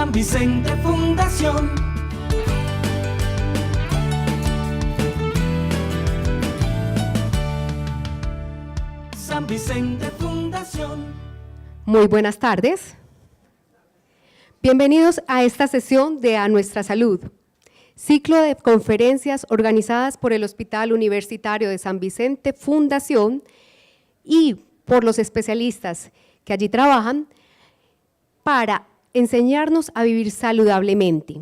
San Vicente Fundación. San Vicente Fundación. Muy buenas tardes. Bienvenidos a esta sesión de A Nuestra Salud, ciclo de conferencias organizadas por el Hospital Universitario de San Vicente Fundación y por los especialistas que allí trabajan para enseñarnos a vivir saludablemente.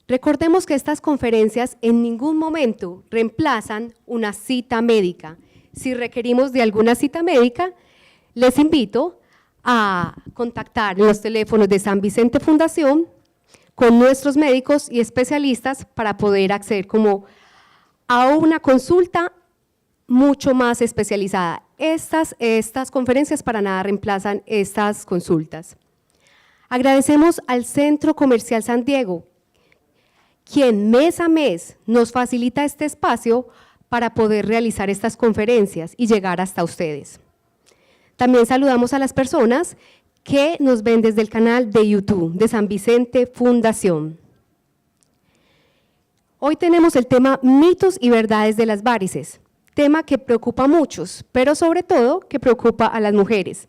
Recordemos que estas conferencias en ningún momento reemplazan una cita médica. Si requerimos de alguna cita médica, les invito a contactar en los teléfonos de San Vicente Fundación con nuestros médicos y especialistas para poder acceder como a una consulta mucho más especializada. Estas conferencias para nada reemplazan estas consultas. Agradecemos al Centro Comercial San Diego, quien mes a mes nos facilita este espacio para poder realizar estas conferencias y llegar hasta ustedes. También saludamos a las personas que nos ven desde el canal de YouTube de San Vicente Fundación. Hoy tenemos el tema mitos y verdades de las varices, tema que preocupa a muchos, pero sobre todo que preocupa a las mujeres.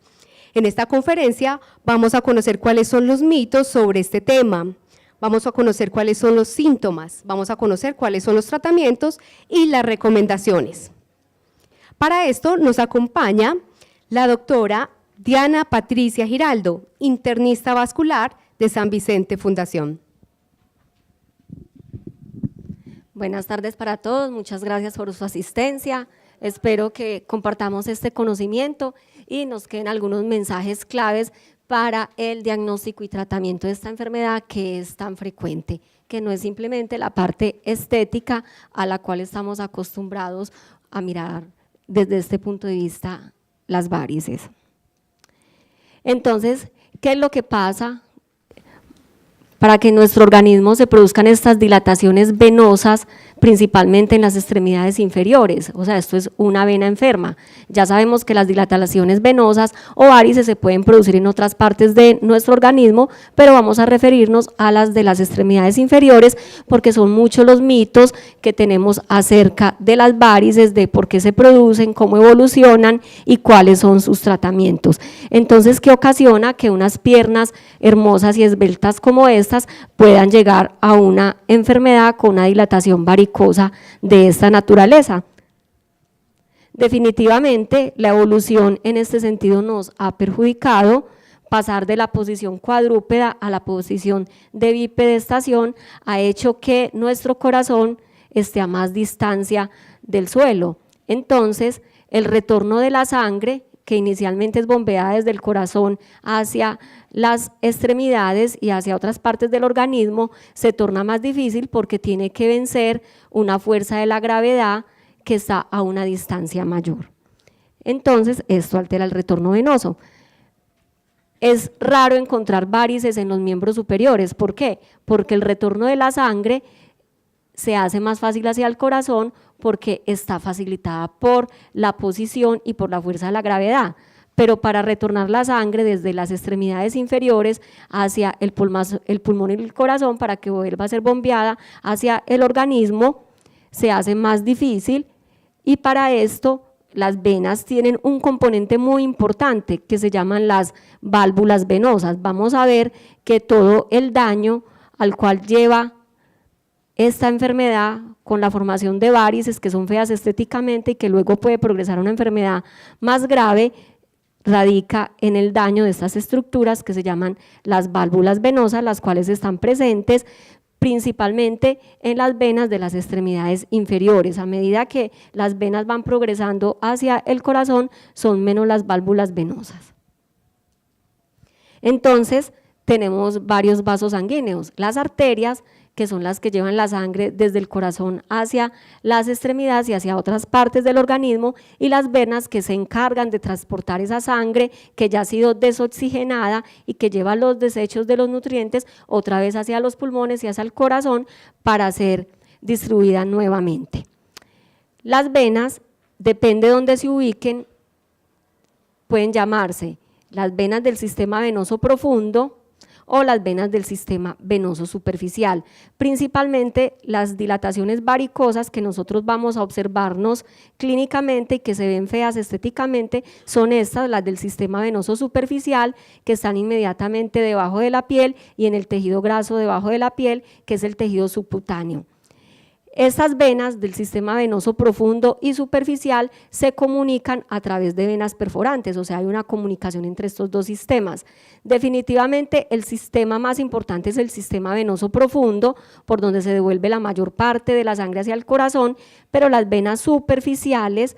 En esta conferencia vamos a conocer cuáles son los mitos sobre este tema, vamos a conocer cuáles son los síntomas, vamos a conocer cuáles son los tratamientos y las recomendaciones. Para esto nos acompaña la doctora Diana Patricia Giraldo, internista vascular de San Vicente Fundación. Buenas tardes para todos, muchas gracias por su asistencia. Espero que compartamos este conocimiento y nos queden algunos mensajes claves para el diagnóstico y tratamiento de esta enfermedad que es tan frecuente, que no es simplemente la parte estética a la cual estamos acostumbrados a mirar desde este punto de vista las varices. Entonces, ¿qué es lo que pasa para que en nuestro organismo se produzcan estas dilataciones venosas, principalmente en las extremidades inferiores? O sea, esto es una vena enferma. Ya sabemos que las dilataciones venosas o varices se pueden producir en otras partes de nuestro organismo, pero vamos a referirnos a las de las extremidades inferiores porque son muchos los mitos que tenemos acerca de las varices, de por qué se producen, cómo evolucionan y cuáles son sus tratamientos. Entonces, ¿qué ocasiona que unas piernas hermosas y esbeltas como estas puedan llegar a una enfermedad con una dilatación varicosa de esta naturaleza? Definitivamente la evolución en este sentido nos ha perjudicado. Pasar de la posición cuadrúpeda a la posición de bipedestación ha hecho que nuestro corazón esté a más distancia del suelo. Entonces el retorno de la sangre, que inicialmente es bombeada desde el corazón hacia las extremidades y hacia otras partes del organismo, se torna más difícil porque tiene que vencer una fuerza de la gravedad que está a una distancia mayor. Entonces, esto altera el retorno venoso. Es raro encontrar varices en los miembros superiores. ¿Por qué? Porque el retorno de la sangre se hace más fácil hacia el corazón porque está facilitada por la posición y por la fuerza de la gravedad, pero para retornar la sangre desde las extremidades inferiores hacia el pulmón y el corazón para que vuelva a ser bombeada hacia el organismo se hace más difícil, y para esto las venas tienen un componente muy importante que se llaman las válvulas venosas. Vamos a ver que todo el daño al cual lleva esta enfermedad con la formación de varices que son feas estéticamente y que luego puede progresar a una enfermedad más grave, radica en el daño de estas estructuras que se llaman las válvulas venosas, las cuales están presentes principalmente en las venas de las extremidades inferiores. A medida que las venas van progresando hacia el corazón, son menos las válvulas venosas. Entonces, tenemos varios vasos sanguíneos, las arterias, que son las que llevan la sangre desde el corazón hacia las extremidades y hacia otras partes del organismo, y las venas, que se encargan de transportar esa sangre que ya ha sido desoxigenada y que lleva los desechos de los nutrientes otra vez hacia los pulmones y hacia el corazón para ser distribuida nuevamente. Las venas, depende de dónde se ubiquen, pueden llamarse las venas del sistema venoso profundo o las venas del sistema venoso superficial. Principalmente las dilataciones varicosas que nosotros vamos a observarnos clínicamente y que se ven feas estéticamente son estas, las del sistema venoso superficial, que están inmediatamente debajo de la piel y en el tejido graso debajo de la piel, que es el tejido subcutáneo. Estas venas del sistema venoso profundo y superficial se comunican a través de venas perforantes, o sea, hay una comunicación entre estos dos sistemas. Definitivamente el sistema más importante es el sistema venoso profundo, por donde se devuelve la mayor parte de la sangre hacia el corazón, pero las venas superficiales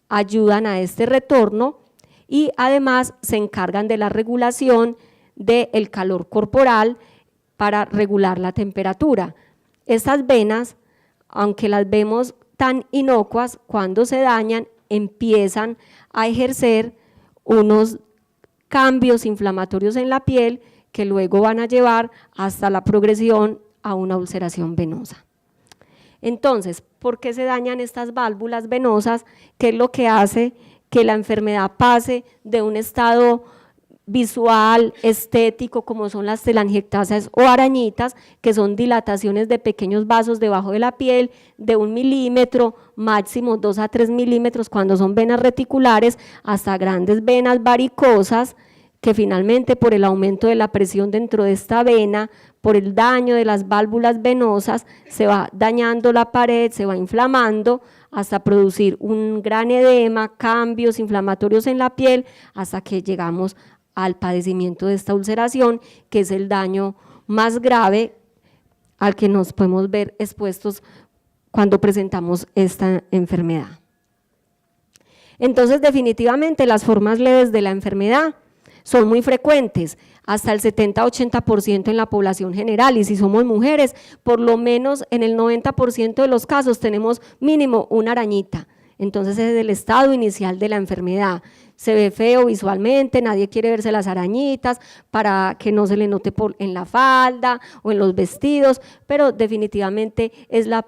ayudan a este retorno y además se encargan de la regulación del calor corporal para regular la temperatura. Estas venas, aunque las vemos tan inocuas, cuando se dañan empiezan a ejercer unos cambios inflamatorios en la piel que luego van a llevar hasta la progresión a una ulceración venosa. Entonces, ¿por qué se dañan estas válvulas venosas? ¿Qué es lo que hace que la enfermedad pase de un estado visual, estético, como son las telangiectasias o arañitas, que son dilataciones de pequeños vasos debajo de la piel de 1 milímetro, máximo 2 a 3 milímetros cuando son venas reticulares, hasta grandes venas varicosas, que finalmente por el aumento de la presión dentro de esta vena, por el daño de las válvulas venosas, se va dañando la pared, se va inflamando hasta producir un gran edema, cambios inflamatorios en la piel, hasta que llegamos al padecimiento de esta ulceración, que es el daño más grave al que nos podemos ver expuestos cuando presentamos esta enfermedad. Entonces, definitivamente las formas leves de la enfermedad son muy frecuentes, hasta el 70-80% en la población general, y si somos mujeres, por lo menos en el 90% de los casos tenemos mínimo una arañita. Entonces es el estado inicial de la enfermedad. Se ve feo visualmente, nadie quiere verse las arañitas para que no se le note en la falda o en los vestidos, pero definitivamente es la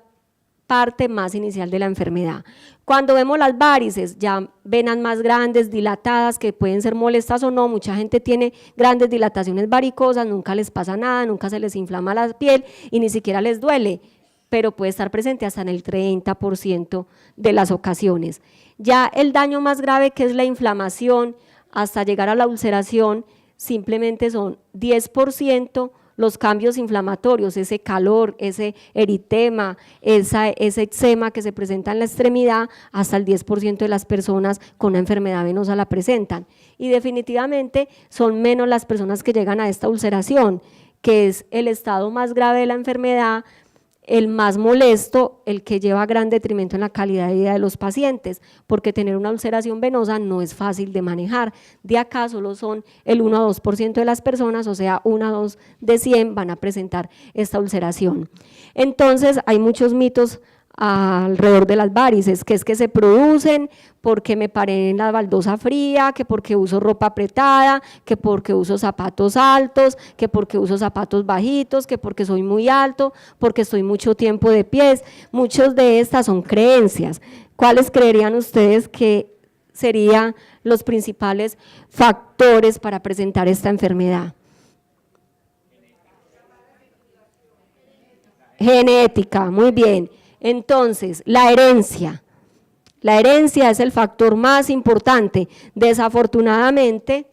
parte más inicial de la enfermedad. Cuando vemos las varices, ya venas más grandes, dilatadas, que pueden ser molestas o no, mucha gente tiene grandes dilataciones varicosas, nunca les pasa nada, nunca se les inflama la piel y ni siquiera les duele, pero puede estar presente hasta en el 30% de las ocasiones. Ya el daño más grave, que es la inflamación, hasta llegar a la ulceración, simplemente son 10% los cambios inflamatorios, ese calor, ese eritema, ese eczema que se presenta en la extremidad, hasta el 10% de las personas con una enfermedad venosa la presentan. Y definitivamente son menos las personas que llegan a esta ulceración, que es el estado más grave de la enfermedad, el más molesto, el que lleva gran detrimento en la calidad de vida de los pacientes, porque tener una ulceración venosa no es fácil de manejar. De acá solo son el 1 a 2% de las personas, o sea, 1 a 2 de 100 van a presentar esta ulceración. Entonces, hay muchos mitos alrededor de las varices, que es que se producen porque me paré en la baldosa fría, que porque uso ropa apretada, que porque uso zapatos altos, que porque uso zapatos bajitos, que porque soy muy alto, porque estoy mucho tiempo de pies. Muchas de estas son creencias. ¿Cuáles creerían ustedes que serían los principales factores para presentar esta enfermedad? Genética, muy bien. Entonces, la herencia es el factor más importante. Desafortunadamente,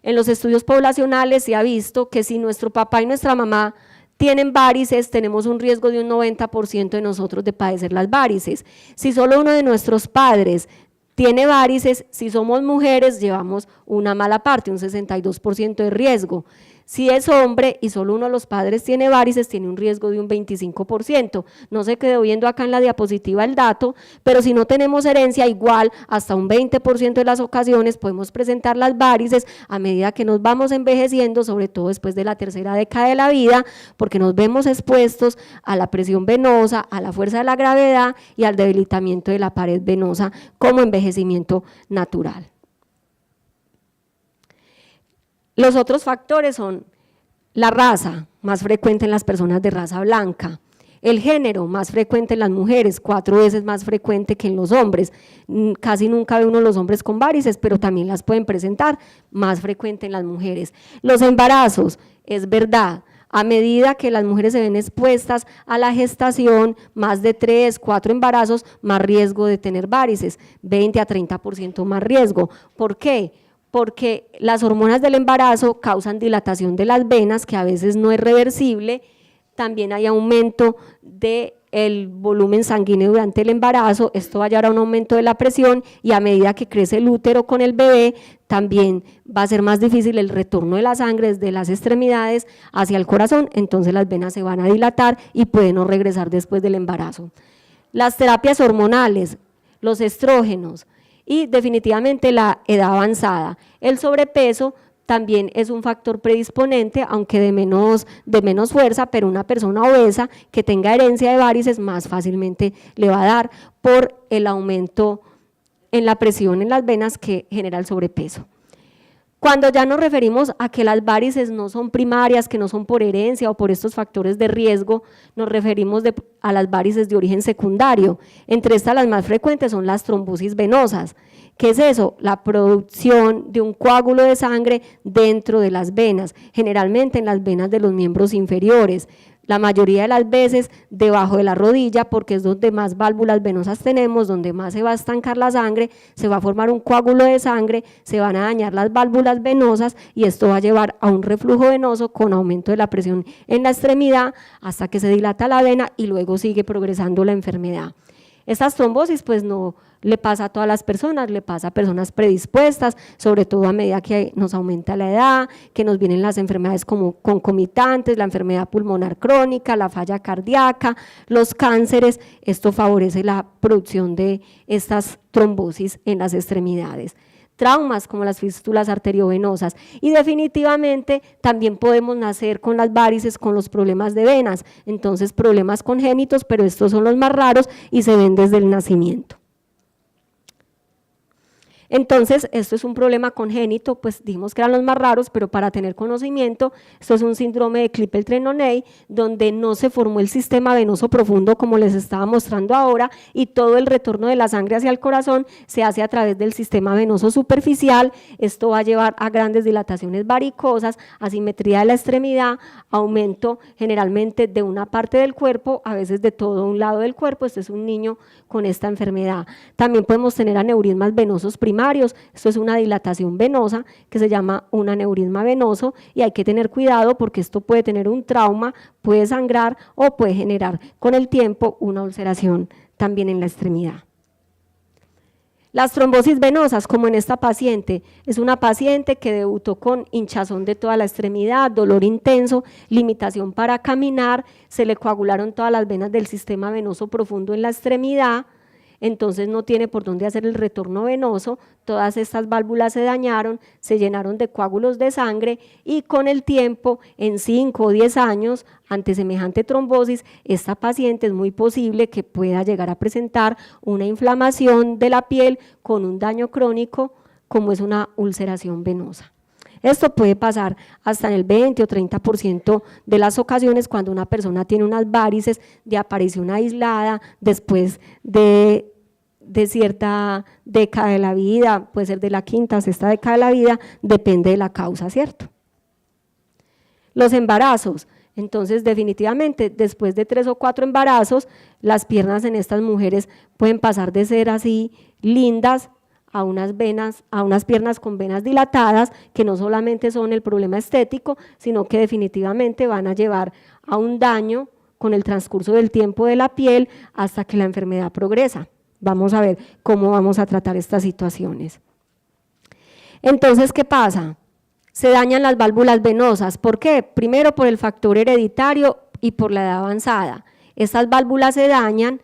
en los estudios poblacionales se ha visto que si nuestro papá y nuestra mamá tienen varices, tenemos un riesgo de un 90% de nosotros de padecer las varices. Si solo uno de nuestros padres tiene varices, si somos mujeres, llevamos una mala parte, un 62% de riesgo. Si es hombre y solo uno de los padres tiene varices, tiene un riesgo de un 25%. No se quedó viendo acá en la diapositiva el dato, pero si no tenemos herencia, igual hasta un 20% de las ocasiones podemos presentar las varices a medida que nos vamos envejeciendo, sobre todo después de la tercera década de la vida, porque nos vemos expuestos a la presión venosa, a la fuerza de la gravedad y al debilitamiento de la pared venosa como envejecimiento natural. Los otros factores son la raza, más frecuente en las personas de raza blanca, El género, más frecuente en las mujeres, 4 veces más frecuente que en los hombres. Casi nunca ve uno los hombres con varices, pero también las pueden presentar, más frecuente en las mujeres. Los embarazos, es verdad, a medida que las mujeres se ven expuestas a la gestación, más de 3, 4 embarazos, más riesgo de tener varices, 20 a 30% más riesgo. ¿Por qué? Porque las hormonas del embarazo causan dilatación de las venas, que a veces no es reversible. También hay aumento del volumen sanguíneo durante el embarazo, esto va a llevar a un aumento de la presión y a medida que crece el útero con el bebé, también va a ser más difícil el retorno de la sangre desde las extremidades hacia el corazón, entonces las venas se van a dilatar y pueden no regresar después del embarazo. Las terapias hormonales, los estrógenos y definitivamente la edad avanzada, el sobrepeso también es un factor predisponente, aunque de menos fuerza, pero una persona obesa que tenga herencia de varices más fácilmente le va a dar por el aumento en la presión en las venas que genera el sobrepeso. Cuando ya nos referimos a que las varices no son primarias, que no son por herencia o por estos factores de riesgo, nos referimos a las varices de origen secundario. Entre estas las más frecuentes son las trombosis venosas. ¿Qué es eso? La producción de un coágulo de sangre dentro de las venas, generalmente en las venas de los miembros inferiores. La mayoría de las veces debajo de la rodilla, porque es donde más válvulas venosas tenemos, donde más se va a estancar la sangre, se va a formar un coágulo de sangre, se van a dañar las válvulas venosas y esto va a llevar a un reflujo venoso con aumento de la presión en la extremidad hasta que se dilata la vena y luego sigue progresando la enfermedad. Estas trombosis pues no le pasa a todas las personas, le pasa a personas predispuestas, sobre todo a medida que nos aumenta la edad, que nos vienen las enfermedades como concomitantes, la enfermedad pulmonar crónica, la falla cardíaca, los cánceres, esto favorece la producción de estas trombosis en las extremidades. Traumas como las fístulas arteriovenosas y definitivamente también podemos nacer con las varices, con los problemas de venas, entonces problemas congénitos, pero estos son los más raros y se ven desde el nacimiento. Entonces, esto es un problema congénito, pues dijimos que eran los más raros, pero para tener conocimiento, esto es un síndrome de Klippel-Trenaunay, donde no se formó el sistema venoso profundo como les estaba mostrando ahora, y todo el retorno de la sangre hacia el corazón se hace a través del sistema venoso superficial. Esto va a llevar a grandes dilataciones varicosas, asimetría de la extremidad, aumento generalmente de una parte del cuerpo, a veces de todo un lado del cuerpo. Este es un niño con esta enfermedad. También podemos tener aneurismas venosos primarios. Esto es una dilatación venosa que se llama un aneurisma venoso y hay que tener cuidado porque esto puede tener un trauma, puede sangrar o puede generar con el tiempo una ulceración también en la extremidad. Las trombosis venosas, como en esta paciente, es una paciente que debutó con hinchazón de toda la extremidad, dolor intenso, limitación para caminar, se le coagularon todas las venas del sistema venoso profundo en la extremidad, entonces no tiene por dónde hacer el retorno venoso, todas estas válvulas se dañaron, se llenaron de coágulos de sangre y con el tiempo, en 5 o 10 años, ante semejante trombosis, esta paciente es muy posible que pueda llegar a presentar una inflamación de la piel con un daño crónico como es una ulceración venosa. Esto puede pasar hasta en el 20 o 30% de las ocasiones cuando una persona tiene unas varices de aparición aislada después de cierta década de la vida, puede ser de la 5ª o 6ª década de la vida, depende de la causa, ¿cierto? Los embarazos, entonces definitivamente después de 3 o 4 embarazos, las piernas en estas mujeres pueden pasar de ser así lindas a unas piernas con venas dilatadas, que no solamente son el problema estético, sino que definitivamente van a llevar a un daño con el transcurso del tiempo de la piel hasta que la enfermedad progresa. Vamos a ver cómo vamos a tratar estas situaciones. Entonces, ¿qué pasa? Se dañan las válvulas venosas. ¿Por qué? Primero por el factor hereditario y por la edad avanzada. Estas válvulas se dañan,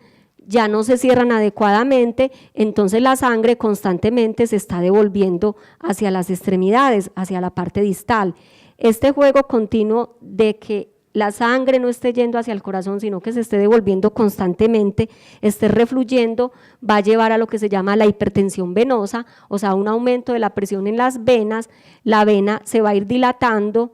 ya no se cierran adecuadamente, entonces la sangre constantemente se está devolviendo hacia las extremidades, hacia la parte distal. Este juego continuo de que la sangre no esté yendo hacia el corazón, sino que se esté devolviendo constantemente, esté refluyendo, va a llevar a lo que se llama la hipertensión venosa, o sea, un aumento de la presión en las venas, la vena se va a ir dilatando,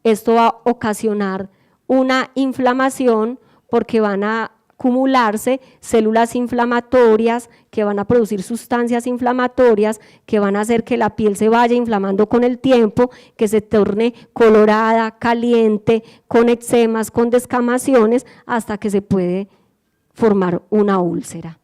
esto va a ocasionar una inflamación porque van a acumularse células inflamatorias que van a producir sustancias inflamatorias que van a hacer que la piel se vaya inflamando con el tiempo, que se torne colorada, caliente, con eczemas, con descamaciones, hasta que se puede formar una úlcera.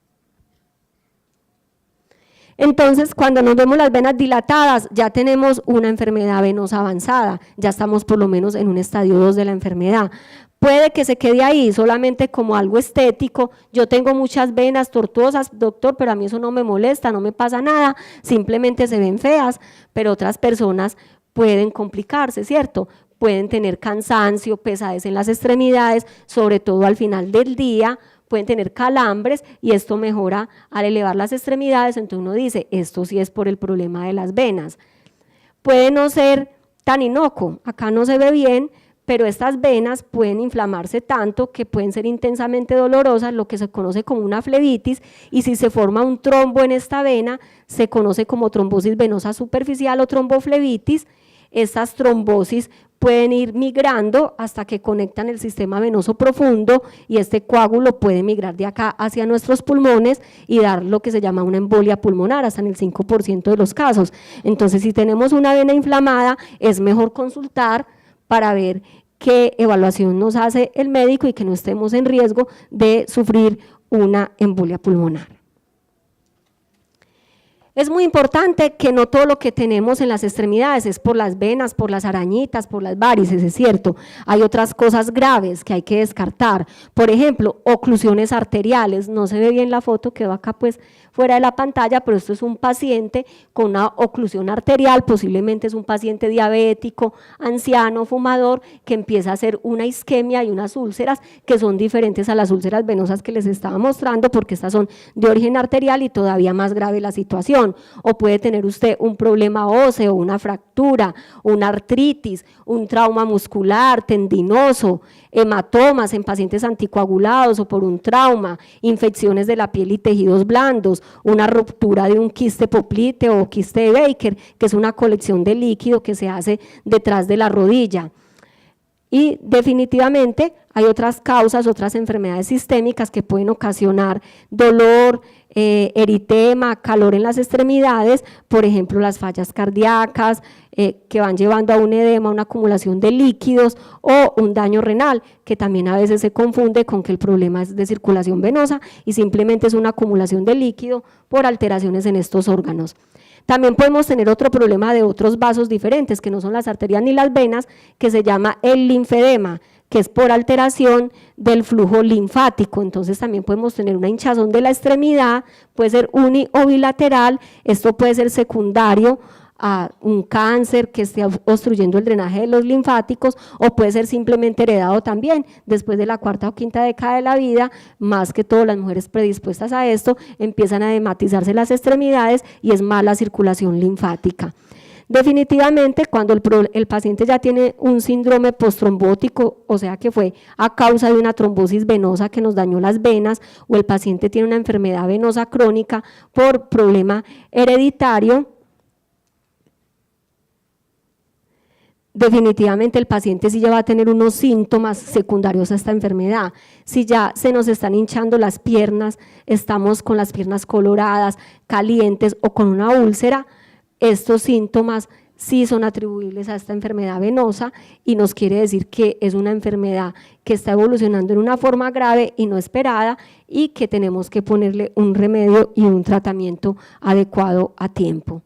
Entonces, cuando nos vemos las venas dilatadas, ya tenemos una enfermedad venosa avanzada, ya estamos por lo menos en un estadio 2 de la enfermedad. Puede que se quede ahí solamente como algo estético, yo tengo muchas venas tortuosas, doctor, pero a mí eso no me molesta, no me pasa nada, simplemente se ven feas, pero otras personas pueden complicarse, ¿cierto? Pueden tener cansancio, pesadez en las extremidades, sobre todo al final del día, pueden tener calambres y esto mejora al elevar las extremidades, entonces uno dice, esto sí es por el problema de las venas. Puede no ser tan inocuo, acá no se ve bien, pero estas venas pueden inflamarse tanto que pueden ser intensamente dolorosas, lo que se conoce como una flebitis, y si se forma un trombo en esta vena, se conoce como trombosis venosa superficial o tromboflebitis. Estas trombosis pueden ir migrando hasta que conectan el sistema venoso profundo y este coágulo puede migrar de acá hacia nuestros pulmones y dar lo que se llama una embolia pulmonar, hasta en el 5% de los casos. Entonces, si tenemos una vena inflamada, es mejor consultar para ver qué evaluación nos hace el médico y que no estemos en riesgo de sufrir una embolia pulmonar. Es muy importante que no todo lo que tenemos en las extremidades es por las venas, por las arañitas, por las varices, es cierto. Hay otras cosas graves que hay que descartar. Por ejemplo, oclusiones arteriales. No se ve bien la foto, quedó acá pues fuera de la pantalla, pero esto es un paciente con una oclusión arterial, posiblemente es un paciente diabético, anciano, fumador, que empieza a hacer una isquemia y unas úlceras que son diferentes a las úlceras venosas que les estaba mostrando, porque estas son de origen arterial y todavía más grave la situación. O puede tener usted un problema óseo, una fractura, una artritis, un trauma muscular, tendinoso, hematomas en pacientes anticoagulados o por un trauma, infecciones de la piel y tejidos blandos, una ruptura de un quiste poplite o quiste de Baker, que es una colección de líquido que se hace detrás de la rodilla. Y definitivamente hay otras causas, otras enfermedades sistémicas que pueden ocasionar dolor, eritema, calor en las extremidades, por ejemplo las fallas cardíacas que van llevando a un edema, una acumulación de líquidos o un daño renal, que también a veces se confunde con que el problema es de circulación venosa y simplemente es una acumulación de líquido por alteraciones en estos órganos. También podemos tener otro problema de otros vasos diferentes, que no son las arterias ni las venas, que se llama el linfedema, que es por alteración del flujo linfático. Entonces también podemos tener una hinchazón de la extremidad, puede ser uni o bilateral, esto puede ser secundario a un cáncer que esté obstruyendo el drenaje de los linfáticos, o puede ser simplemente heredado también. Después de la cuarta o quinta década de la vida, más que todo las mujeres predispuestas a esto, empiezan a edematizarse las extremidades y es mala circulación linfática. Definitivamente, cuando el paciente ya tiene un síndrome postrombótico, o sea que fue a causa de una trombosis venosa que nos dañó las venas, o el paciente tiene una enfermedad venosa crónica por problema hereditario, definitivamente el paciente sí ya va a tener unos síntomas secundarios a esta enfermedad. Si ya se nos están hinchando las piernas, estamos con las piernas coloradas, calientes o con una úlcera, estos síntomas sí son atribuibles a esta enfermedad venosa y nos quiere decir que es una enfermedad que está evolucionando en una forma grave y no esperada y que tenemos que ponerle un remedio y un tratamiento adecuado a tiempo.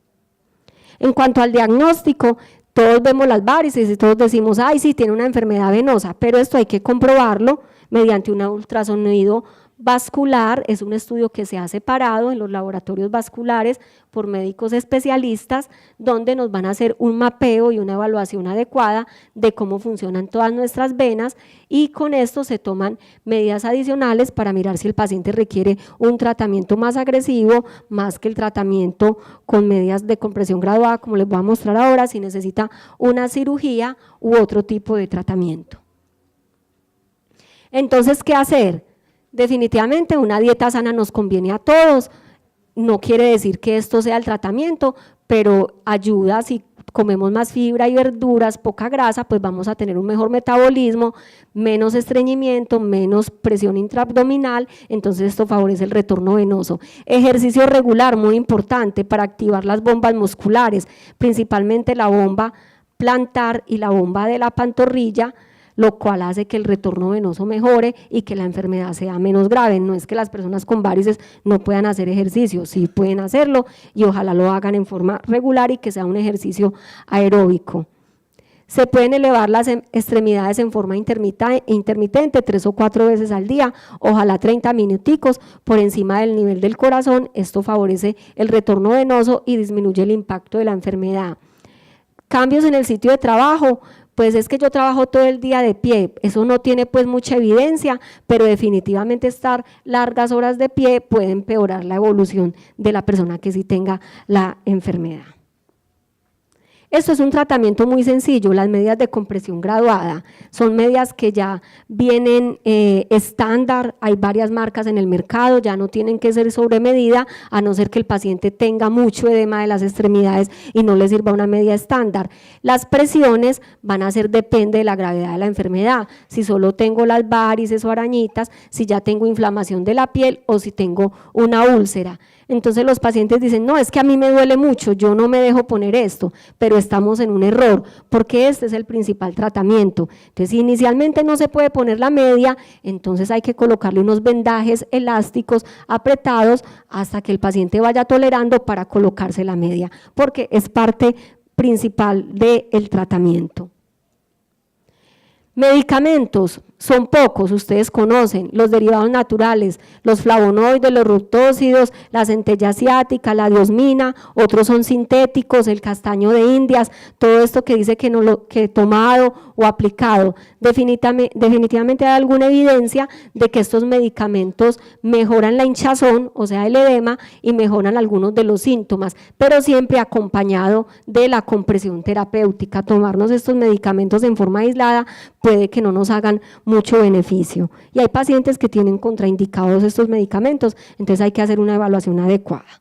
En cuanto al diagnóstico, todos vemos las varices y todos decimos, ay, sí, tiene una enfermedad venosa, pero esto hay que comprobarlo mediante un ultrasonido vascular. Es un estudio que se ha separado en los laboratorios vasculares por médicos especialistas, donde nos van a hacer un mapeo y una evaluación adecuada de cómo funcionan todas nuestras venas, y con esto se toman medidas adicionales para mirar si el paciente requiere un tratamiento más agresivo, más que el tratamiento con medidas de compresión graduada, como les voy a mostrar ahora, si necesita una cirugía u otro tipo de tratamiento. Entonces, ¿qué hacer? Definitivamente una dieta sana nos conviene a todos, no quiere decir que esto sea el tratamiento, pero ayuda si comemos más fibra y verduras, poca grasa, pues vamos a tener un mejor metabolismo, menos estreñimiento, menos presión intraabdominal, entonces esto favorece el retorno venoso. Ejercicio regular, muy importante para activar las bombas musculares, principalmente la bomba plantar y la bomba de la pantorrilla, lo cual hace que el retorno venoso mejore y que la enfermedad sea menos grave. No es que las personas con varices no puedan hacer ejercicio, sí pueden hacerlo y ojalá lo hagan en forma regular y que sea un ejercicio aeróbico. Se pueden elevar las extremidades en forma intermitente 3 o 4 veces al día, ojalá 30 minuticos por encima del nivel del corazón. Esto favorece el retorno venoso y disminuye el impacto de la enfermedad. Cambios en el sitio de trabajo, pues es que yo trabajo todo el día de pie, eso no tiene pues mucha evidencia, pero definitivamente estar largas horas de pie puede empeorar la evolución de la persona que sí tenga la enfermedad. Esto es un tratamiento muy sencillo, las medidas de compresión graduada, son medidas que ya vienen estándar, hay varias marcas en el mercado, ya no tienen que ser sobre medida, a no ser que el paciente tenga mucho edema de las extremidades y no le sirva una medida estándar. Las presiones van a ser, depende de la gravedad de la enfermedad, si solo tengo las varices o arañitas, si ya tengo inflamación de la piel o si tengo una úlcera. Entonces los pacientes dicen, no, es que a mí me duele mucho, yo no me dejo poner esto, pero estamos en un error, porque este es el principal tratamiento. Entonces, si inicialmente no se puede poner la media, entonces hay que colocarle unos vendajes elásticos apretados hasta que el paciente vaya tolerando para colocarse la media, porque es parte principal del tratamiento. Medicamentos, son pocos, ustedes conocen, los derivados naturales, los flavonoides, los fructósidos, la centella asiática, la diosmina, otros son sintéticos, el castaño de Indias, todo esto que dice que no lo que tomado o aplicado. Definitivamente hay alguna evidencia de que estos medicamentos mejoran la hinchazón, o sea el edema, y mejoran algunos de los síntomas, pero siempre acompañado de la compresión terapéutica. Tomarnos estos medicamentos en forma aislada puede que no nos hagan mucho beneficio, y hay pacientes que tienen contraindicados estos medicamentos, entonces hay que hacer una evaluación adecuada.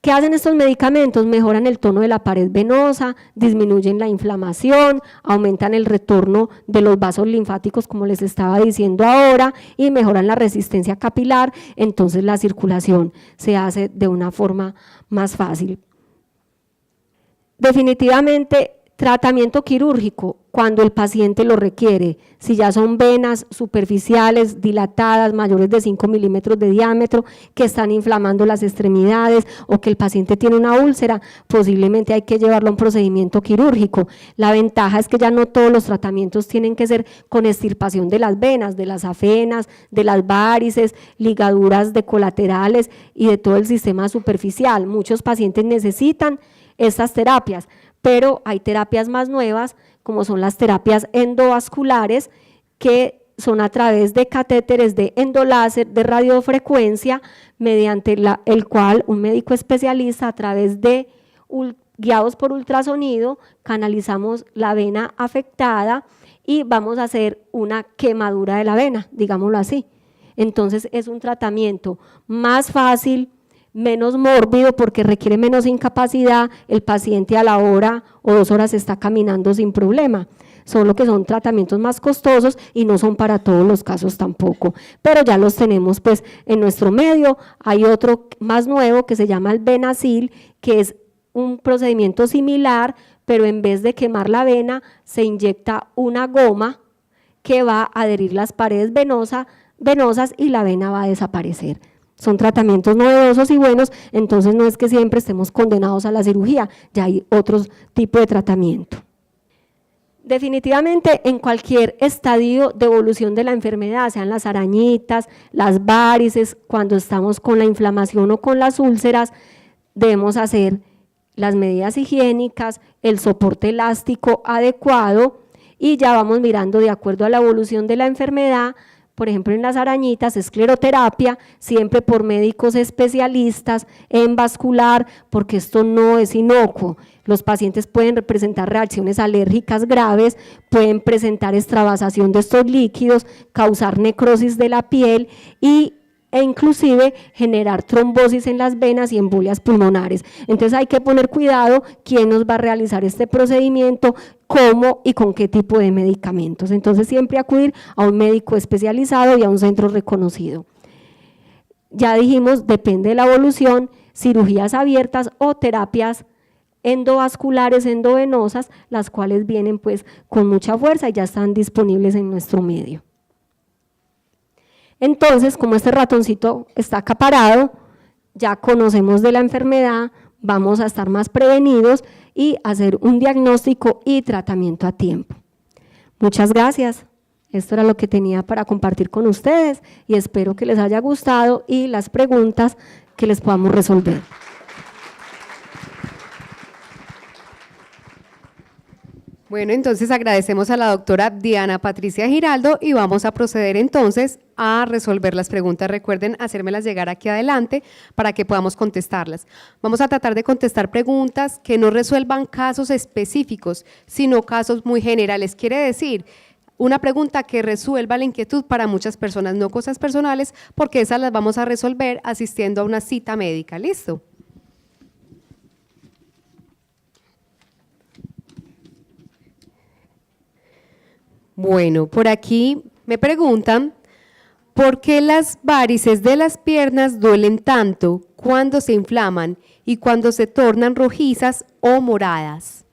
¿Qué hacen estos medicamentos? Mejoran el tono de la pared venosa, disminuyen la inflamación, aumentan el retorno de los vasos linfáticos, como les estaba diciendo ahora, y mejoran la resistencia capilar, entonces la circulación se hace de una forma más fácil. Definitivamente, tratamiento quirúrgico, cuando el paciente lo requiere, si ya son venas superficiales, dilatadas, mayores de 5 milímetros de diámetro, que están inflamando las extremidades o que el paciente tiene una úlcera, posiblemente hay que llevarlo a un procedimiento quirúrgico. La ventaja es que ya no todos los tratamientos tienen que ser con extirpación de las venas, de las afenas, de las varices, ligaduras de colaterales y de todo el sistema superficial. Muchos pacientes necesitan estas terapias, pero hay terapias más nuevas, como son las terapias endovasculares, que son a través de catéteres de endoláser de radiofrecuencia, mediante el cual un médico especialista, a través de guiados por ultrasonido, canalizamos la vena afectada y vamos a hacer una quemadura de la vena, digámoslo así. Entonces es un tratamiento más fácil, menos mórbido porque requiere menos incapacidad, el paciente a la hora o 2 horas está caminando sin problema, solo que son tratamientos más costosos y no son para todos los casos tampoco, pero ya los tenemos pues en nuestro medio. Hay otro más nuevo que se llama el Venacil, que es un procedimiento similar, pero en vez de quemar la vena se inyecta una goma que va a adherir las paredes venosas y la vena va a desaparecer. Son tratamientos novedosos y buenos, entonces no es que siempre estemos condenados a la cirugía, ya hay otros tipos de tratamiento. Definitivamente en cualquier estadio de evolución de la enfermedad, sean las arañitas, las varices, cuando estamos con la inflamación o con las úlceras, debemos hacer las medidas higiénicas, el soporte elástico adecuado y ya vamos mirando de acuerdo a la evolución de la enfermedad. Por ejemplo, en las arañitas, escleroterapia, siempre por médicos especialistas en vascular, porque esto no es inocuo. Los pacientes pueden presentar reacciones alérgicas graves, pueden presentar extravasación de estos líquidos, causar necrosis de la piel y e inclusive generar trombosis en las venas y embolias pulmonares. Entonces hay que poner cuidado quién nos va a realizar este procedimiento, cómo y con qué tipo de medicamentos. Entonces siempre acudir a un médico especializado y a un centro reconocido. Ya dijimos, depende de la evolución, cirugías abiertas o terapias endovasculares, endovenosas, las cuales vienen pues con mucha fuerza y ya están disponibles en nuestro medio. Entonces, como este ratoncito está acaparado, ya conocemos de la enfermedad, vamos a estar más prevenidos y hacer un diagnóstico y tratamiento a tiempo. Muchas gracias. Esto era lo que tenía para compartir con ustedes y espero que les haya gustado y las preguntas que les podamos resolver. Bueno, entonces agradecemos a la doctora Diana Patricia Giraldo y vamos a proceder entonces a resolver las preguntas. Recuerden hacérmelas llegar aquí adelante para que podamos contestarlas. Vamos a tratar de contestar preguntas que no resuelvan casos específicos, sino casos muy generales. Quiere decir, una pregunta que resuelva la inquietud para muchas personas, no cosas personales, porque esas las vamos a resolver asistiendo a una cita médica. ¿Listo? Bueno, por aquí me preguntan, ¿por qué las varices de las piernas duelen tanto cuando se inflaman y cuando se tornan rojizas o moradas?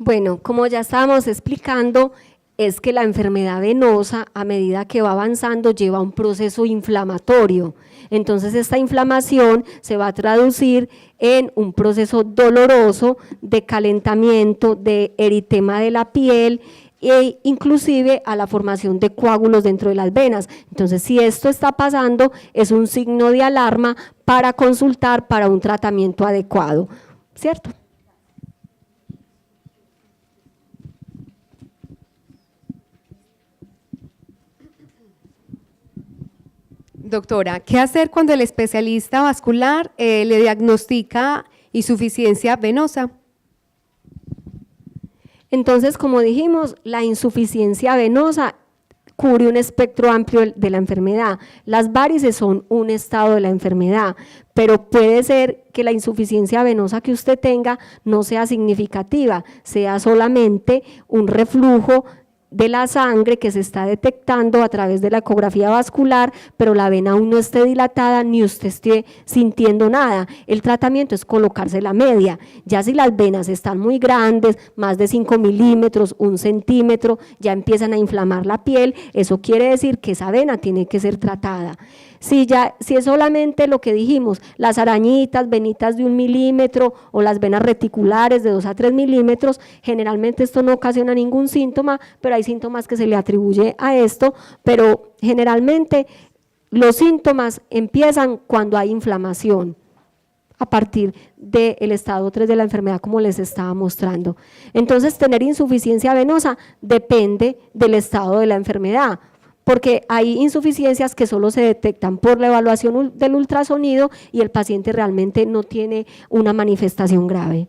Bueno, como ya estábamos explicando, es que la enfermedad venosa, a medida que va avanzando, lleva un proceso inflamatorio. Entonces, esta inflamación se va a traducir en un proceso doloroso de calentamiento, de eritema de la piel e inclusive a la formación de coágulos dentro de las venas. Entonces, si esto está pasando, es un signo de alarma para consultar para un tratamiento adecuado, ¿cierto? Doctora, ¿qué hacer cuando el especialista vascular le diagnostica insuficiencia venosa? Entonces, como dijimos, la insuficiencia venosa cubre un espectro amplio de la enfermedad. Las varices son un estado de la enfermedad, pero puede ser que la insuficiencia venosa que usted tenga no sea significativa, sea solamente un reflujo de la sangre que se está detectando a través de la ecografía vascular, pero la vena aún no esté dilatada ni usted esté sintiendo nada. El tratamiento es colocarse la media. Ya si las venas están muy grandes, más de 5 milímetros, 1 centímetro, ya empiezan a inflamar la piel, eso quiere decir que esa vena tiene que ser tratada. Si es solamente lo que dijimos, las arañitas, venitas de 1 milímetro o las venas reticulares de 2 a 3 milímetros, generalmente esto no ocasiona ningún síntoma, pero hay síntomas que se le atribuye a esto, pero generalmente los síntomas empiezan cuando hay inflamación, a partir del estado 3 de la enfermedad, como les estaba mostrando. Entonces, tener insuficiencia venosa depende del estado de la enfermedad, porque hay insuficiencias que solo se detectan por la evaluación del ultrasonido y el paciente realmente no tiene una manifestación grave.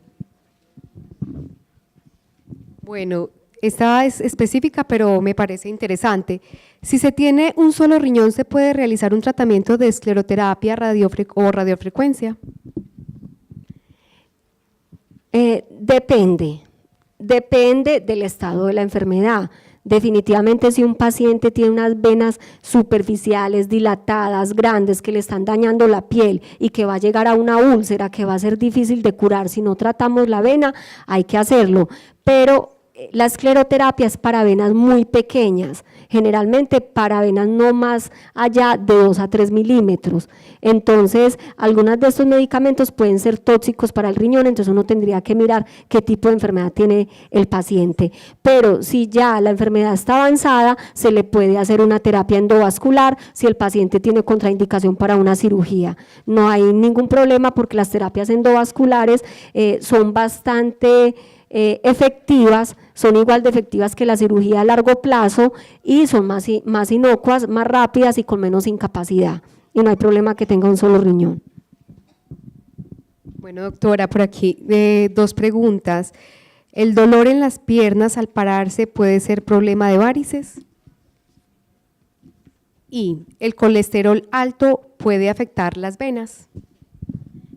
Bueno, esta es específica, pero me parece interesante. Si se tiene un solo riñón, ¿se puede realizar un tratamiento de escleroterapia o radiofrecuencia? Depende del estado de la enfermedad. Definitivamente, si un paciente tiene unas venas superficiales, dilatadas, grandes, que le están dañando la piel y que va a llegar a una úlcera que va a ser difícil de curar si no tratamos la vena, hay que hacerlo, pero la escleroterapia es para venas muy pequeñas, generalmente para venas no más allá de 2 a 3 milímetros. Entonces, algunos de estos medicamentos pueden ser tóxicos para el riñón, entonces uno tendría que mirar qué tipo de enfermedad tiene el paciente. Pero si ya la enfermedad está avanzada, se le puede hacer una terapia endovascular si el paciente tiene contraindicación para una cirugía. No hay ningún problema porque las terapias endovasculares son bastante efectivas, son igual de efectivas que la cirugía a largo plazo y son más inocuas, más rápidas y con menos incapacidad, y no hay problema que tenga un solo riñón. Bueno, doctora, por aquí 2 preguntas. ¿El dolor en las piernas al pararse puede ser problema de varices? Y el colesterol alto puede afectar las venas.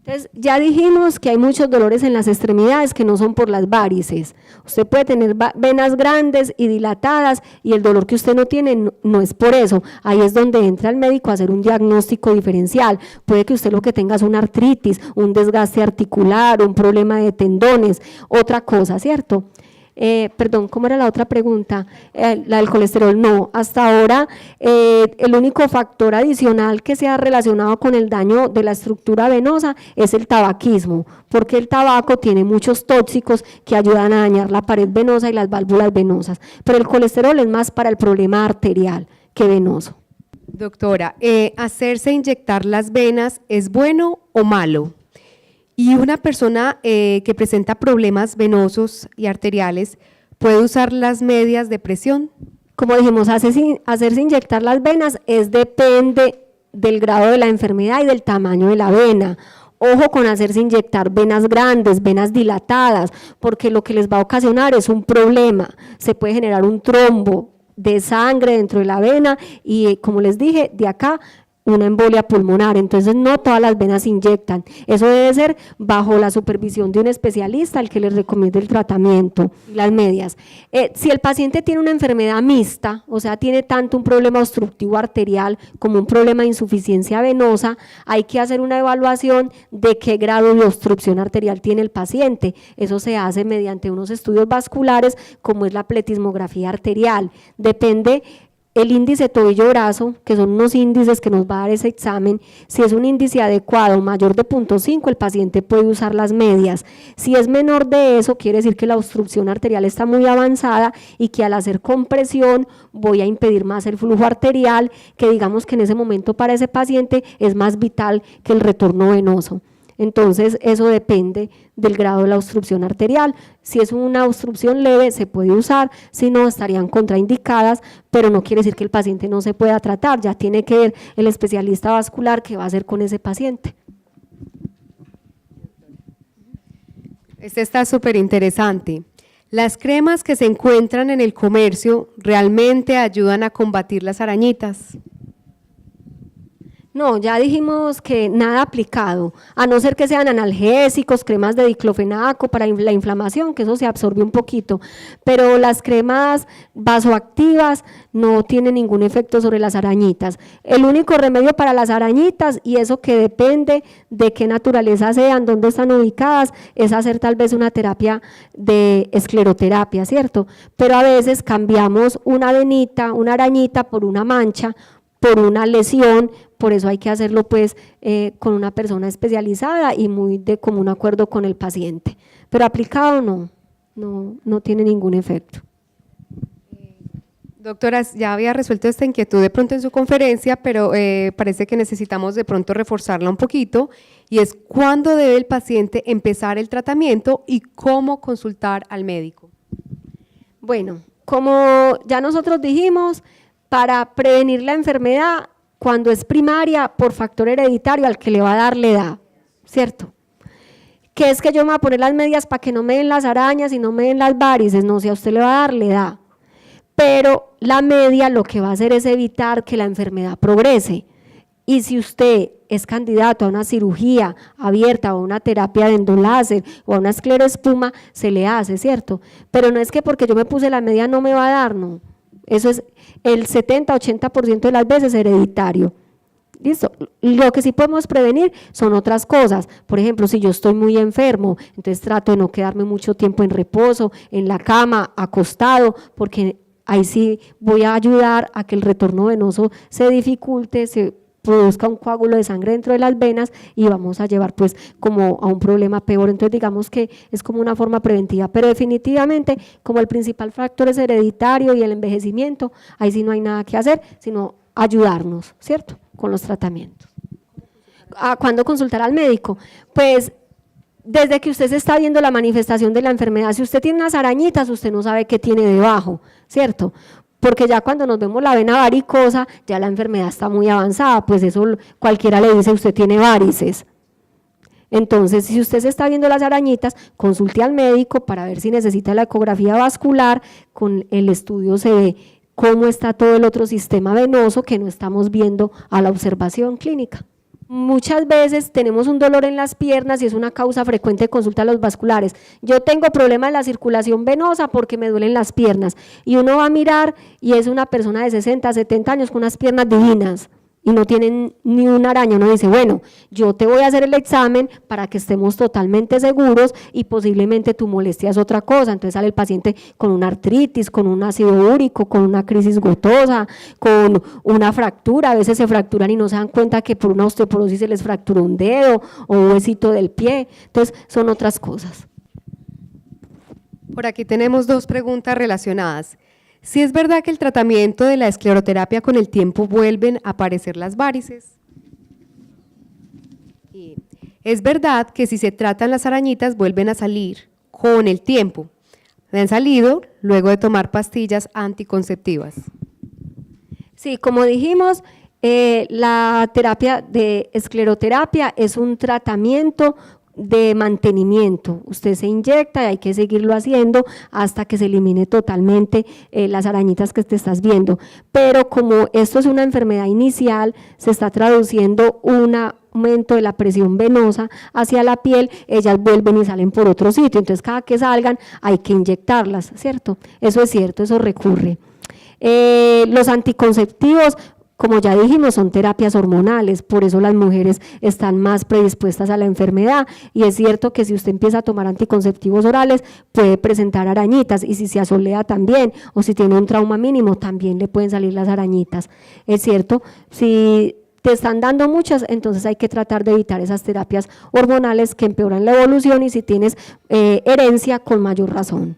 Entonces, ya dijimos que hay muchos dolores en las extremidades que no son por las varices. Usted puede tener venas grandes y dilatadas y el dolor que usted no tiene no es por eso. Ahí es donde entra el médico a hacer un diagnóstico diferencial. Puede que usted lo que tenga es una artritis, un desgaste articular, un problema de tendones, otra cosa, ¿cierto? Perdón, ¿cómo era la otra pregunta? La del colesterol. No, hasta ahora el único factor adicional que se ha relacionado con el daño de la estructura venosa es el tabaquismo, porque el tabaco tiene muchos tóxicos que ayudan a dañar la pared venosa y las válvulas venosas, pero el colesterol es más para el problema arterial que venoso. Doctora, ¿hacerse inyectar las venas es bueno o malo? Y una persona que presenta problemas venosos y arteriales, ¿puede usar las medias de presión? Como dijimos, hacerse inyectar las venas depende del grado de la enfermedad y del tamaño de la vena. Ojo con hacerse inyectar venas grandes, venas dilatadas, porque lo que les va a ocasionar es un problema. Se puede generar un trombo de sangre dentro de la vena y, como les dije, de acá una embolia pulmonar. Entonces no todas las venas se inyectan, eso debe ser bajo la supervisión de un especialista al que les recomiende el tratamiento. Las medias, si el paciente tiene una enfermedad mixta, o sea tiene tanto un problema obstructivo arterial como un problema de insuficiencia venosa, hay que hacer una evaluación de qué grado de obstrucción arterial tiene el paciente. Eso se hace mediante unos estudios vasculares como es la pletismografía arterial. Depende el índice tobillo-brazo, que son unos índices que nos va a dar ese examen. Si es un índice adecuado, mayor de 0.5, el paciente puede usar las medias. Si es menor de eso, quiere decir que la obstrucción arterial está muy avanzada y que al hacer compresión voy a impedir más el flujo arterial, que digamos que en ese momento para ese paciente es más vital que el retorno venoso. Entonces eso depende del grado de la obstrucción arterial. Si es una obstrucción leve se puede usar, si no estarían contraindicadas, pero no quiere decir que el paciente no se pueda tratar, ya tiene que ver el especialista vascular qué va a hacer con ese paciente. Este está súper interesante. ¿Las cremas que se encuentran en el comercio realmente ayudan a combatir las arañitas? No, ya dijimos que nada aplicado, a no ser que sean analgésicos, cremas de diclofenaco para la inflamación, que eso se absorbe un poquito, pero las cremas vasoactivas no tienen ningún efecto sobre las arañitas. El único remedio para las arañitas, y eso que depende de qué naturaleza sean, dónde están ubicadas, es hacer tal vez una terapia de escleroterapia, ¿cierto? Pero a veces cambiamos una venita, una arañita por una mancha, por una lesión, por eso hay que hacerlo pues con una persona especializada y muy de común acuerdo con el paciente, pero aplicado no tiene ningún efecto. Doctora, ya había resuelto esta inquietud de pronto en su conferencia, pero parece que necesitamos de pronto reforzarla un poquito, y es ¿cuándo debe el paciente empezar el tratamiento y cómo consultar al médico? Bueno, como ya nosotros dijimos, para prevenir la enfermedad, cuando es primaria, por factor hereditario, al que le va a dar le da, ¿cierto? ¿Qué es que yo me voy a poner las medias para que no me den las arañas y no me den las varices? No, si a usted le va a dar, le da. Pero la media lo que va a hacer es evitar que la enfermedad progrese. Y si usted es candidato a una cirugía abierta o a una terapia de endoláser o a una escleroespuma, se le hace, ¿cierto? Pero no es que porque yo me puse la media no me va a dar, no. Eso es el 70-80% de las veces hereditario. ¿Listo? Lo que sí podemos prevenir son otras cosas. Por ejemplo, si yo estoy muy enfermo, entonces trato de no quedarme mucho tiempo en reposo, en la cama, acostado, porque ahí sí voy a ayudar a que el retorno venoso se dificulte, se produzca un coágulo de sangre dentro de las venas y vamos a llevar pues como a un problema peor. Entonces digamos que es como una forma preventiva, pero definitivamente como el principal factor es hereditario y el envejecimiento, ahí sí no hay nada que hacer, sino ayudarnos, ¿cierto?, con los tratamientos. ¿Cuándo consultar al médico? Pues desde que usted se está viendo la manifestación de la enfermedad. Si usted tiene unas arañitas, usted no sabe qué tiene debajo, ¿cierto?, porque ya cuando nos vemos la vena varicosa, ya la enfermedad está muy avanzada, pues eso cualquiera le dice usted tiene varices. Entonces, si usted se está viendo las arañitas, consulte al médico para ver si necesita la ecografía vascular, con el estudio se ve cómo está todo el otro sistema venoso que no estamos viendo a la observación clínica. Muchas veces tenemos un dolor en las piernas y es una causa frecuente de consulta a los vasculares. Yo tengo problema en la circulación venosa porque me duelen las piernas, y uno va a mirar y es una persona de 60, 70 años con unas piernas divinas y no tienen ni una araña. Uno dice, bueno, yo te voy a hacer el examen para que estemos totalmente seguros y posiblemente tu molestia es otra cosa. Entonces sale el paciente con una artritis, con un ácido úrico, con una crisis gotosa, con una fractura. A veces se fracturan y no se dan cuenta que por una osteoporosis se les fracturó un dedo o un huesito del pie. Entonces son otras cosas. Por aquí tenemos dos preguntas relacionadas. Si es verdad que el tratamiento de la escleroterapia con el tiempo vuelven a aparecer las varices. Y es verdad que si se tratan las arañitas vuelven a salir con el tiempo. Me han salido luego de tomar pastillas anticonceptivas. Sí, como dijimos, la terapia de escleroterapia es un tratamiento de mantenimiento. Usted se inyecta y hay que seguirlo haciendo hasta que se elimine totalmente las arañitas que te estás viendo. Pero como esto es una enfermedad inicial, se está traduciendo un aumento de la presión venosa hacia la piel, ellas vuelven y salen por otro sitio. Entonces cada que salgan hay que inyectarlas, ¿cierto? Eso es cierto, eso recurre. Los anticonceptivos, como ya dijimos, son terapias hormonales, por eso las mujeres están más predispuestas a la enfermedad, y es cierto que si usted empieza a tomar anticonceptivos orales puede presentar arañitas, y si se asolea también, o si tiene un trauma mínimo también le pueden salir las arañitas. Es cierto, si te están dando muchas, entonces hay que tratar de evitar esas terapias hormonales que empeoran la evolución, y si tienes herencia, con mayor razón.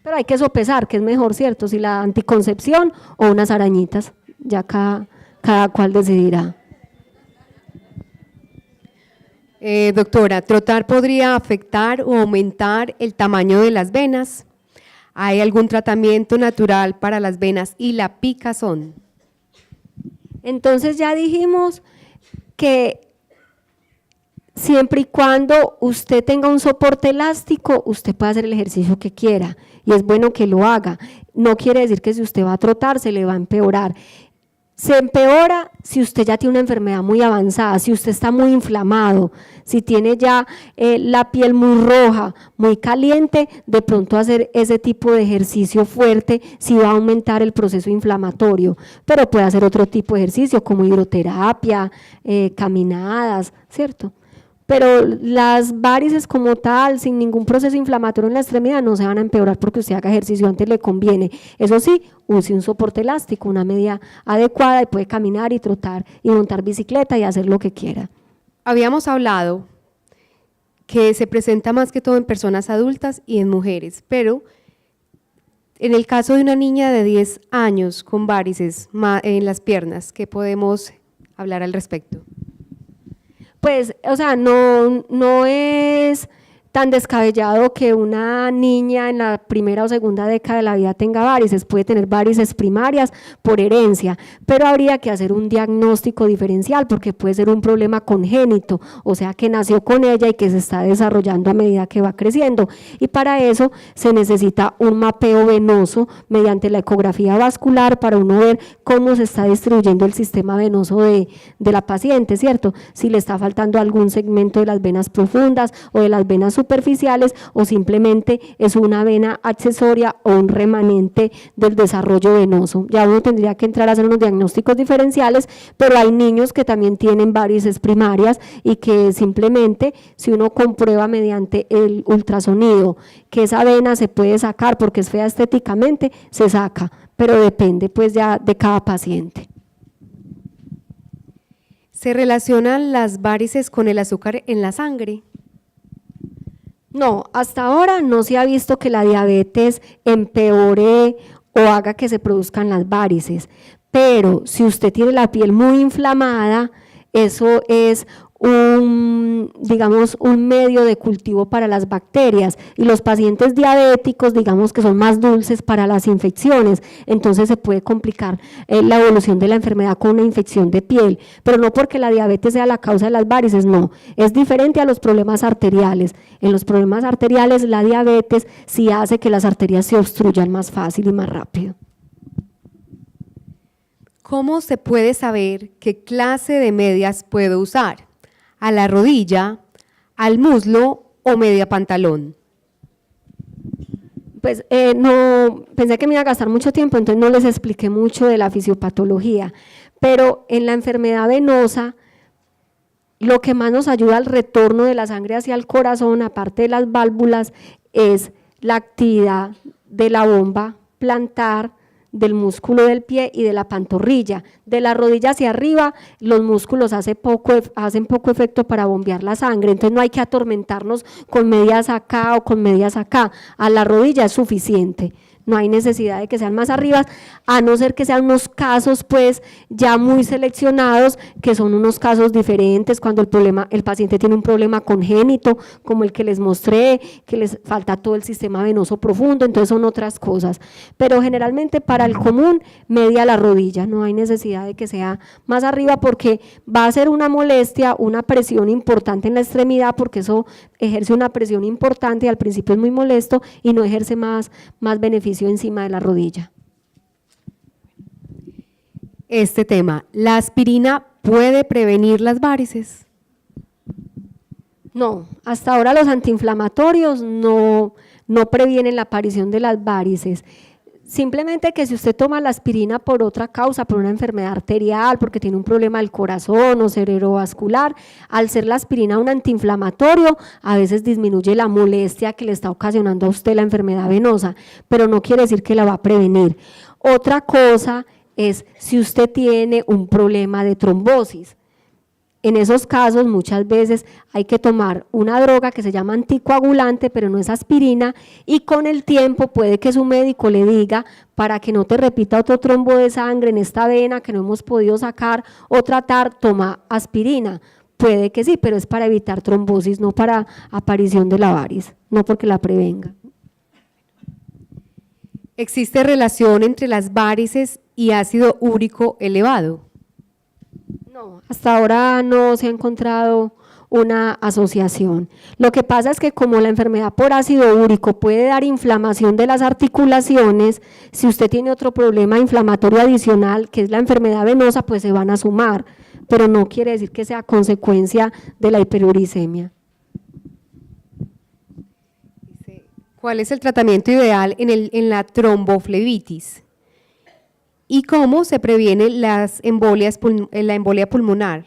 Pero hay que sopesar, que es mejor, ¿cierto? Si la anticoncepción o unas arañitas. Ya cada cual decidirá. Doctora, ¿trotar podría afectar o aumentar el tamaño de las venas? ¿Hay algún tratamiento natural para las venas y la picazón? Entonces ya dijimos que siempre y cuando usted tenga un soporte elástico, usted puede hacer el ejercicio que quiera y es bueno que lo haga. No quiere decir que si usted va a trotar se le va a empeorar. Se empeora si usted ya tiene una enfermedad muy avanzada, si usted está muy inflamado, si tiene ya la piel muy roja, muy caliente, de pronto hacer ese tipo de ejercicio fuerte sí va a aumentar el proceso inflamatorio, pero puede hacer otro tipo de ejercicio como hidroterapia, caminadas, ¿cierto? Pero las varices como tal, sin ningún proceso inflamatorio en la extremidad, no se van a empeorar porque usted haga ejercicio, antes le conviene. Eso sí, use un soporte elástico, una medida adecuada, y puede caminar y trotar y montar bicicleta y hacer lo que quiera. Habíamos hablado que se presenta más que todo en personas adultas y en mujeres, pero en el caso de una niña de 10 años con varices en las piernas, ¿qué podemos hablar al respecto? Pues, o sea, no es tan descabellado que una niña en la primera o segunda década de la vida tenga varices, puede tener varices primarias por herencia, pero habría que hacer un diagnóstico diferencial porque puede ser un problema congénito, o sea que nació con ella y que se está desarrollando a medida que va creciendo, y para eso se necesita un mapeo venoso mediante la ecografía vascular para uno ver cómo se está distribuyendo el sistema venoso de la paciente, ¿cierto? Si le está faltando algún segmento de las venas profundas o de las venas superficiales, o simplemente es una vena accesoria o un remanente del desarrollo venoso. Ya uno tendría que entrar a hacer unos diagnósticos diferenciales, pero hay niños que también tienen varices primarias y que simplemente si uno comprueba mediante el ultrasonido que esa vena se puede sacar porque es fea estéticamente, se saca, pero depende pues ya de cada paciente. ¿Se relacionan las varices con el azúcar en la sangre? No, hasta ahora no se ha visto que la diabetes empeore o haga que se produzcan las varices, pero si usted tiene la piel muy inflamada, eso es digamos, un medio de cultivo para las bacterias, y los pacientes diabéticos, digamos que son más dulces para las infecciones, entonces se puede complicar la evolución de la enfermedad con una infección de piel, pero no porque la diabetes sea la causa de las varices, no, es diferente a los problemas arteriales. En los problemas arteriales la diabetes sí hace que las arterias se obstruyan más fácil y más rápido. ¿Cómo se puede saber qué clase de medias puedo usar? ¿A la rodilla, al muslo o media pantalón? Pues no, pensé que me iba a gastar mucho tiempo, entonces no les expliqué mucho de la fisiopatología, pero en la enfermedad venosa, lo que más nos ayuda al retorno de la sangre hacia el corazón, aparte de las válvulas, es la actividad de la bomba plantar, del músculo del pie y de la pantorrilla. De la rodilla hacia arriba, los músculos hacen poco efecto para bombear la sangre, entonces no hay que atormentarnos con medias acá o con medias acá, a la rodilla es suficiente. No hay necesidad de que sean más arriba, a no ser que sean unos casos pues ya muy seleccionados, que son unos casos diferentes, cuando el paciente tiene un problema congénito, como el que les mostré, que les falta todo el sistema venoso profundo, entonces son otras cosas. Pero generalmente para el común, media la rodilla, no hay necesidad de que sea más arriba, porque va a ser una molestia, una presión importante en la extremidad, porque eso ejerce una presión importante y al principio es muy molesto y no ejerce más beneficio encima de la rodilla. Este tema, ¿la aspirina puede prevenir las varices? No, hasta ahora los antiinflamatorios no previenen la aparición de las varices. Simplemente que si usted toma la aspirina por otra causa, por una enfermedad arterial, porque tiene un problema del corazón o cerebrovascular, al ser la aspirina un antiinflamatorio, a veces disminuye la molestia que le está ocasionando a usted la enfermedad venosa, pero no quiere decir que la va a prevenir. Otra cosa es si usted tiene un problema de trombosis. En esos casos muchas veces hay que tomar una droga que se llama anticoagulante, pero no es aspirina, y con el tiempo puede que su médico le diga, para que no te repita otro trombo de sangre en esta vena que no hemos podido sacar o tratar, toma aspirina. Puede que sí, pero es para evitar trombosis, no para aparición de la variz, no porque la prevenga. ¿Existe relación entre las varices y ácido úrico elevado? No, hasta ahora no se ha encontrado una asociación. Lo que pasa es que como la enfermedad por ácido úrico puede dar inflamación de las articulaciones, si usted tiene otro problema inflamatorio adicional, que es la enfermedad venosa, pues se van a sumar, pero no quiere decir que sea consecuencia de la hiperuricemia. ¿Cuál es el tratamiento ideal en la tromboflebitis? ¿Y cómo se previene la embolia pulmonar?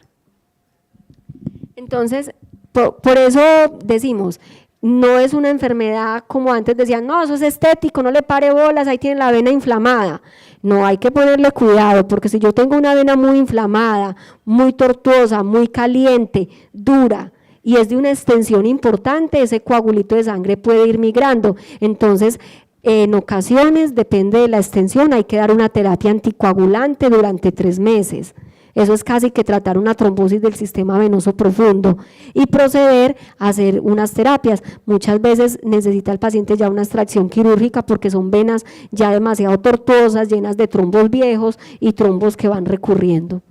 Entonces, por eso decimos, no es una enfermedad como antes decían, no, eso es estético, no le pare bolas, ahí tiene la vena inflamada. No, hay que ponerle cuidado, porque si yo tengo una vena muy inflamada, muy tortuosa, muy caliente, dura, y es de una extensión importante, ese coagulito de sangre puede ir migrando. Entonces, en ocasiones, depende de la extensión, hay que dar una terapia anticoagulante durante 3 meses. Eso es casi que tratar una trombosis del sistema venoso profundo y proceder a hacer unas terapias. Muchas veces necesita el paciente ya una extracción quirúrgica porque son venas ya demasiado tortuosas, llenas de trombos viejos y trombos que van recurriendo.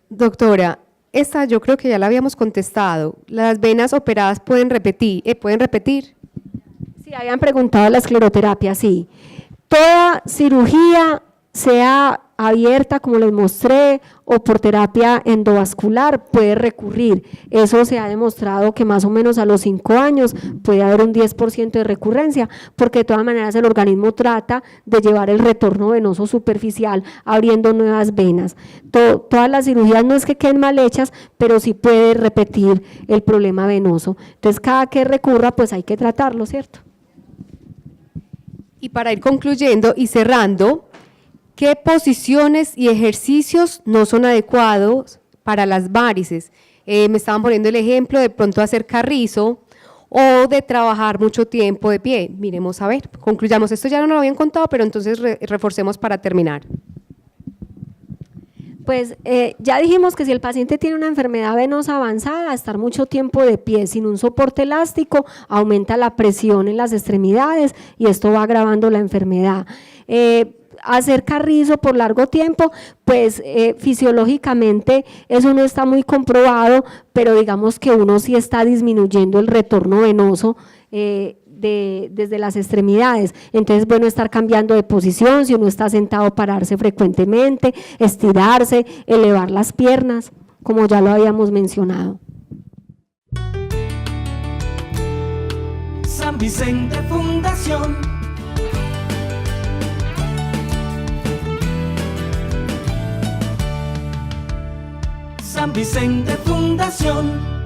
Doctora, esta yo creo que ya la habíamos contestado. ¿Las venas operadas pueden repetir? Sí, habían preguntado la escleroterapia, sí. Toda cirugía, sea abierta, como les mostré, o por terapia endovascular, puede recurrir. Eso se ha demostrado que más o menos a los 5 años puede haber un 10% de recurrencia, porque de todas maneras el organismo trata de llevar el retorno venoso superficial, abriendo nuevas venas. Todas las cirugías no es que queden mal hechas, pero sí puede repetir el problema venoso. Entonces, cada que recurra, pues hay que tratarlo, ¿cierto? Y para ir concluyendo y cerrando, ¿qué posiciones y ejercicios no son adecuados para las varices? Me estaban poniendo el ejemplo de pronto hacer carrizo o de trabajar mucho tiempo de pie. Miremos a ver, concluyamos. Esto ya no lo habían contado, pero entonces reforcemos para terminar. Pues ya dijimos que si el paciente tiene una enfermedad venosa avanzada, estar mucho tiempo de pie sin un soporte elástico aumenta la presión en las extremidades y esto va agravando la enfermedad. Hacer carrizo por largo tiempo, pues fisiológicamente eso no está muy comprobado, pero digamos que uno sí está disminuyendo el retorno venoso desde las extremidades. Entonces, bueno, estar cambiando de posición, si uno está sentado, pararse frecuentemente, estirarse, elevar las piernas, como ya lo habíamos mencionado. San Vicente Fundación. San Vicente Fundación.